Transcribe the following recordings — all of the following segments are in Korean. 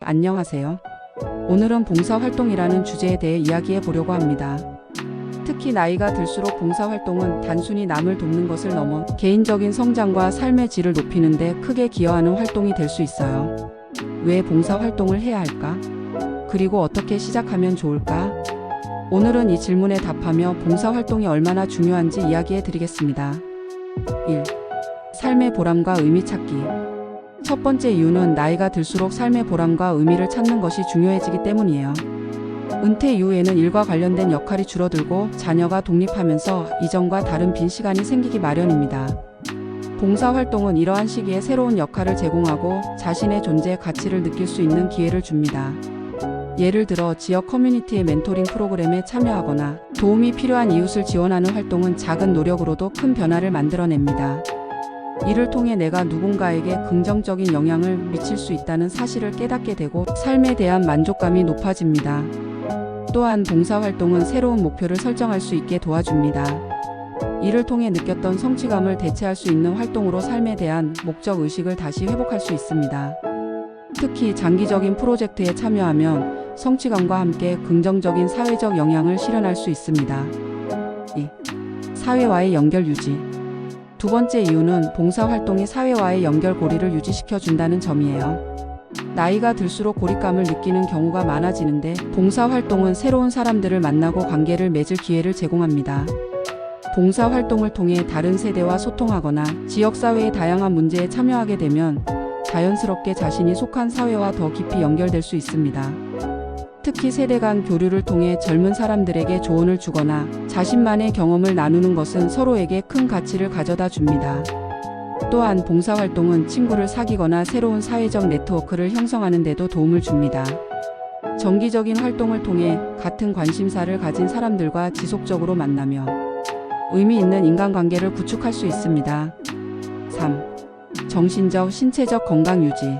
안녕하세요. 오늘은 봉사활동이라는 주제에 대해 이야기해 보려고 합니다. 특히 나이가 들수록 봉사활동은 단순히 남을 돕는 것을 넘어 개인적인 성장과 삶의 질을 높이는 데 크게 기여하는 활동이 될 수 있어요. 왜 봉사활동을 해야 할까? 그리고 어떻게 시작하면 좋을까? 오늘은 이 질문에 답하며 봉사활동이 얼마나 중요한지 이야기해 드리겠습니다. 1. 삶의 보람과 의미 찾기. 첫 번째 이유는 나이가 들수록 삶의 보람과 의미를 찾는 것이 중요해지기 때문이에요. 은퇴 이후에는 일과 관련된 역할이 줄어들고 자녀가 독립하면서 이전과 다른 빈 시간이 생기기 마련입니다. 봉사활동은 이러한 시기에 새로운 역할을 제공하고 자신의 존재의 가치를 느낄 수 있는 기회를 줍니다. 예를 들어 지역 커뮤니티의 멘토링 프로그램에 참여하거나 도움이 필요한 이웃을 지원하는 활동은 작은 노력으로도 큰 변화를 만들어냅니다. 이를 통해 내가 누군가에게 긍정적인 영향을 미칠 수 있다는 사실을 깨닫게 되고 삶에 대한 만족감이 높아집니다. 또한 봉사활동은 새로운 목표를 설정할 수 있게 도와줍니다. 이를 통해 느꼈던 성취감을 대체할 수 있는 활동으로 삶에 대한 목적 의식을 다시 회복할 수 있습니다. 특히 장기적인 프로젝트에 참여하면 성취감과 함께 긍정적인 사회적 영향을 실현할 수 있습니다. 2. 사회와의 연결 유지. 두 번째 이유는 봉사활동이 사회와의 연결고리를 유지시켜 준다는 점이에요. 나이가 들수록 고립감을 느끼는 경우가 많아지는데 봉사활동은 새로운 사람들을 만나고 관계를 맺을 기회를 제공합니다. 봉사활동을 통해 다른 세대와 소통하거나 지역사회의 다양한 문제에 참여하게 되면 자연스럽게 자신이 속한 사회와 더 깊이 연결될 수 있습니다. 특히 세대 간 교류를 통해 젊은 사람들에게 조언을 주거나 자신만의 경험을 나누는 것은 서로에게 큰 가치를 가져다 줍니다. 또한 봉사활동은 친구를 사귀거나 새로운 사회적 네트워크를 형성하는 데도 도움을 줍니다. 정기적인 활동을 통해 같은 관심사를 가진 사람들과 지속적으로 만나며 의미 있는 인간관계를 구축할 수 있습니다. 3. 정신적, 신체적 건강 유지.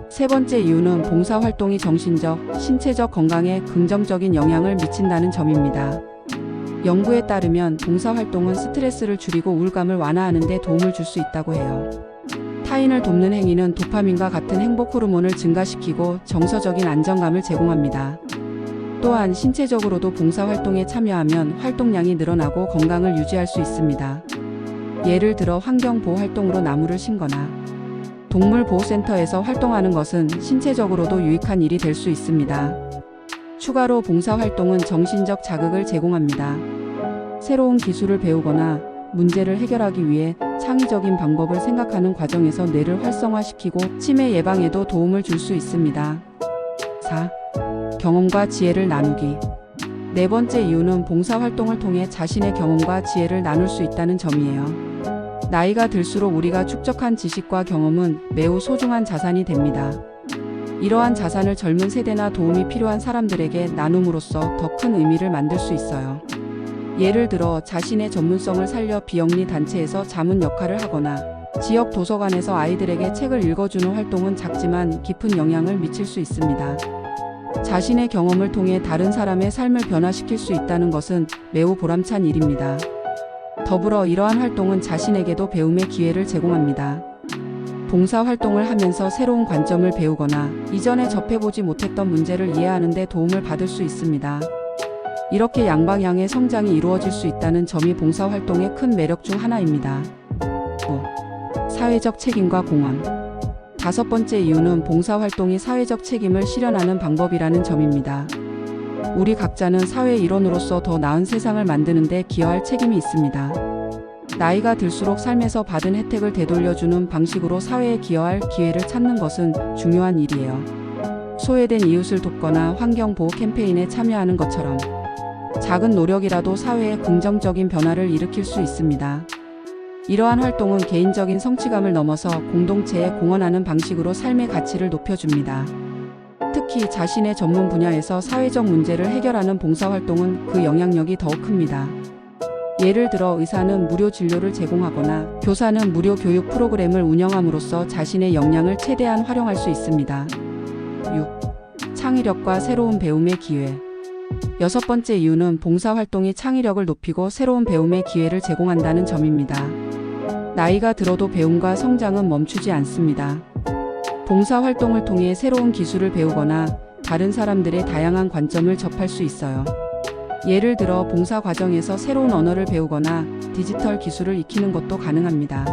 세 번째 이유는 봉사활동이 정신적, 신체적 건강에 긍정적인 영향을 미친다는 점입니다. 연구에 따르면 봉사활동은 스트레스를 줄이고 우울감을 완화하는 데 도움을 줄 수 있다고 해요. 타인을 돕는 행위는 도파민과 같은 행복 호르몬을 증가시키고 정서적인 안정감을 제공합니다. 또한 신체적으로도 봉사활동에 참여하면 활동량이 늘어나고 건강을 유지할 수 있습니다. 예를 들어 환경보호 활동으로 나무를 심거나 동물보호센터에서 활동하는 것은 신체적으로도 유익한 일이 될 수 있습니다. 추가로 봉사활동은 정신적 자극을 제공합니다. 새로운 기술을 배우거나 문제를 해결하기 위해 창의적인 방법을 생각하는 과정에서 뇌를 활성화시키고 치매 예방에도 도움을 줄 수 있습니다. 4. 경험과 지혜를 나누기. 네 번째 이유는 봉사활동을 통해 자신의 경험과 지혜를 나눌 수 있다는 점이에요. 나이가 들수록 우리가 축적한 지식과 경험은 매우 소중한 자산이 됩니다. 이러한 자산을 젊은 세대나 도움이 필요한 사람들에게 나눔으로써 더 큰 의미를 만들 수 있어요. 예를 들어 자신의 전문성을 살려 비영리 단체에서 자문 역할을 하거나 지역 도서관에서 아이들에게 책을 읽어주는 활동은 작지만 깊은 영향을 미칠 수 있습니다. 자신의 경험을 통해 다른 사람의 삶을 변화시킬 수 있다는 것은 매우 보람찬 일입니다. 더불어 이러한 활동은 자신에게도 배움의 기회를 제공합니다. 봉사활동을 하면서 새로운 관점을 배우거나 이전에 접해보지 못했던 문제를 이해하는 데 도움을 받을 수 있습니다. 이렇게 양방향의 성장이 이루어질 수 있다는 점이 봉사활동의 큰 매력 중 하나입니다. 5. 사회적 책임과 공헌. 다섯 번째 이유는 봉사활동이 사회적 책임을 실현하는 방법이라는 점입니다. 우리 각자는 사회의 일원으로서 더 나은 세상을 만드는 데 기여할 책임이 있습니다. 나이가 들수록 삶에서 받은 혜택을 되돌려주는 방식으로 사회에 기여할 기회를 찾는 것은 중요한 일이에요. 소외된 이웃을 돕거나 환경보호 캠페인에 참여하는 것처럼 작은 노력이라도 사회에 긍정적인 변화를 일으킬 수 있습니다. 이러한 활동은 개인적인 성취감을 넘어서 공동체에 공헌하는 방식으로 삶의 가치를 높여줍니다. 특히 자신의 전문 분야에서 사회적 문제를 해결하는 봉사활동은 그 영향력이 더욱 큽니다. 예를 들어 의사는 무료 진료를 제공하거나 교사는 무료 교육 프로그램을 운영함으로써 자신의 역량을 최대한 활용할 수 있습니다. 6. 창의력과 새로운 배움의 기회. 여섯 번째 이유는 봉사활동이 창의력을 높이고 새로운 배움의 기회를 제공한다는 점입니다. 나이가 들어도 배움과 성장은 멈추지 않습니다. 봉사활동을 통해 새로운 기술을 배우거나 다른 사람들의 다양한 관점을 접할 수 있어요. 예를 들어 봉사 과정에서 새로운 언어를 배우거나 디지털 기술을 익히는 것도 가능합니다.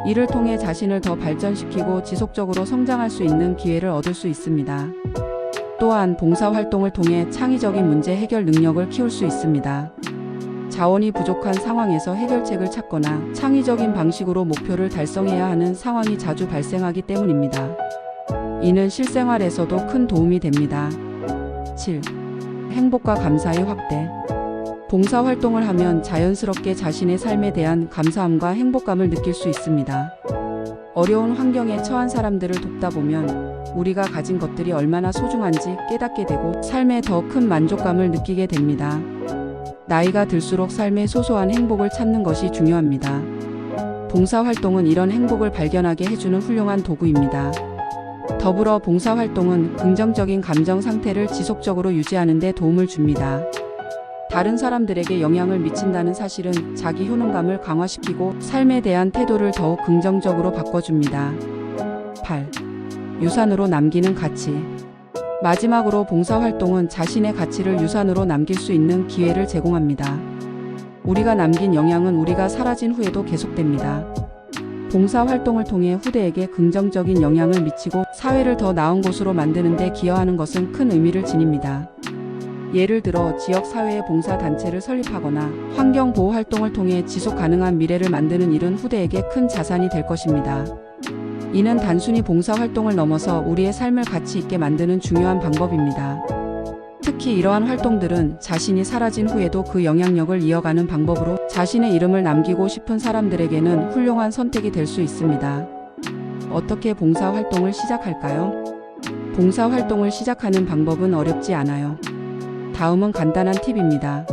이를 통해 자신을 더 발전시키고 지속적으로 성장할 수 있는 기회를 얻을 수 있습니다. 또한 봉사활동을 통해 창의적인 문제 해결 능력을 키울 수 있습니다. 자원이 부족한 상황에서 해결책을 찾거나 창의적인 방식으로 목표를 달성해야 하는 상황이 자주 발생하기 때문입니다. 이는 실생활에서도 큰 도움이 됩니다. 7. 행복과 감사의 확대. 봉사활동을 하면 자연스럽게 자신의 삶에 대한 감사함과 행복감을 느낄 수 있습니다. 어려운 환경에 처한 사람들을 돕다 보면 우리가 가진 것들이 얼마나 소중한지 깨닫게 되고 삶에 더 큰 만족감을 느끼게 됩니다. 나이가 들수록 삶의 소소한 행복을 찾는 것이 중요합니다. 봉사활동은 이런 행복을 발견하게 해주는 훌륭한 도구입니다. 더불어 봉사활동은 긍정적인 감정 상태를 지속적으로 유지하는 데 도움을 줍니다. 다른 사람들에게 영향을 미친다는 사실은 자기 효능감을 강화시키고 삶에 대한 태도를 더욱 긍정적으로 바꿔줍니다. 8. 유산으로 남기는 가치. 마지막으로 봉사활동은 자신의 가치를 유산으로 남길 수 있는 기회를 제공합니다. 우리가 남긴 영향은 우리가 사라진 후에도 계속됩니다. 봉사활동을 통해 후대에게 긍정적인 영향을 미치고 사회를 더 나은 곳으로 만드는 데 기여하는 것은 큰 의미를 지닙니다. 예를 들어 지역사회의 봉사단체를 설립하거나 환경보호활동을 통해 지속가능한 미래를 만드는 일은 후대에게 큰 자산이 될 것입니다. 이는 단순히 봉사활동을 넘어서 우리의 삶을 가치 있게 만드는 중요한 방법입니다. 특히 이러한 활동들은 자신이 사라진 후에도 그 영향력을 이어가는 방법으로 자신의 이름을 남기고 싶은 사람들에게는 훌륭한 선택이 될 수 있습니다. 어떻게 봉사활동을 시작할까요? 봉사활동을 시작하는 방법은 어렵지 않아요. 다음은 간단한 팁입니다.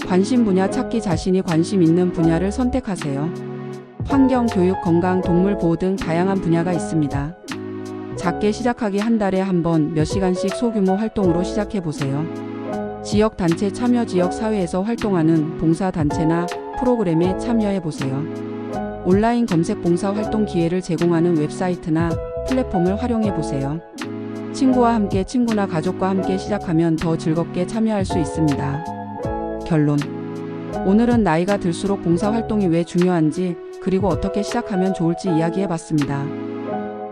관심 분야 찾기. 자신이 관심 있는 분야를 선택하세요. 환경, 교육, 건강, 동물 보호 등 다양한 분야가 있습니다. 작게 시작하기. 한 달에 한 번 몇 시간씩 소규모 활동으로 시작해보세요. 지역단체 참여. 지역사회에서 활동하는 봉사단체나 프로그램에 참여해보세요. 온라인 검색. 봉사활동 기회를 제공하는 웹사이트나 플랫폼을 활용해보세요. 친구와 함께, 친구나 가족과 함께 시작하면 더 즐겁게 참여할 수 있습니다. 결론. 오늘은 나이가 들수록 봉사활동이 왜 중요한지 그리고 어떻게 시작하면 좋을지 이야기해봤습니다.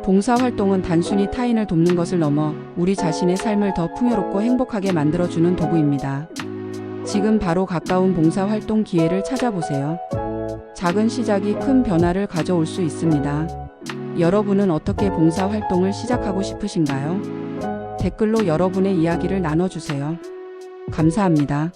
봉사활동은 단순히 타인을 돕는 것을 넘어 우리 자신의 삶을 더 풍요롭고 행복하게 만들어주는 도구입니다. 지금 바로 가까운 봉사활동 기회를 찾아보세요. 작은 시작이 큰 변화를 가져올 수 있습니다. 여러분은 어떻게 봉사활동을 시작하고 싶으신가요? 댓글로 여러분의 이야기를 나눠주세요. 감사합니다.